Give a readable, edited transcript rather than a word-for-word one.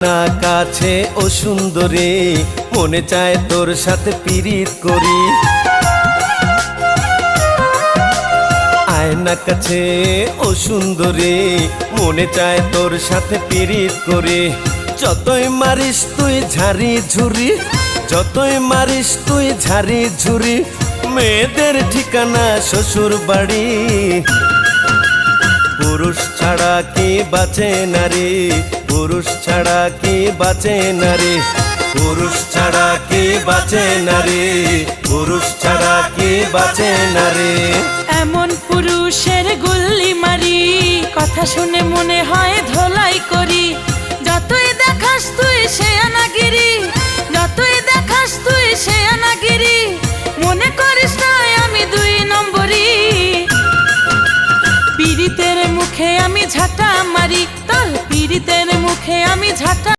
না কাছে ও সুন্দরী, মনে চায় তোর সাথে পিরিত করি। আয় না কাছে ও সুন্দরী, মনে চায় তোর সাথে পিরিত করি। যতই মারিস তুই ঝাড়ি ঝুরি, যতই মারিস তুই ঝাড়ি ঝুরি, মেয়েদের ঠিকানা শ্বশুর বাড়ি। পুরুষ ছাড়া কি বাঁচে নারী, পুরুষ ছাড়া কি বাঁচে নারী, পুরুষ ছাড়া কি বাঁচে নারী, পুরুষ ছাড়া কি বাঁচে নারী। এমন পুরুষের গুল্লি মারি, কথা শুনে মনে হয় ধোলাই করি। যতই দেখাস তুই সে আনাগিরি, যতই দেখাস তুই সে আনাগিরি, মনে করিস না আমি 2 নম্বরি। পীড়িতের মুখে আমি ঝাঁটা মারি, তোর পীড়িতের মুখে আমি ঝাঁটা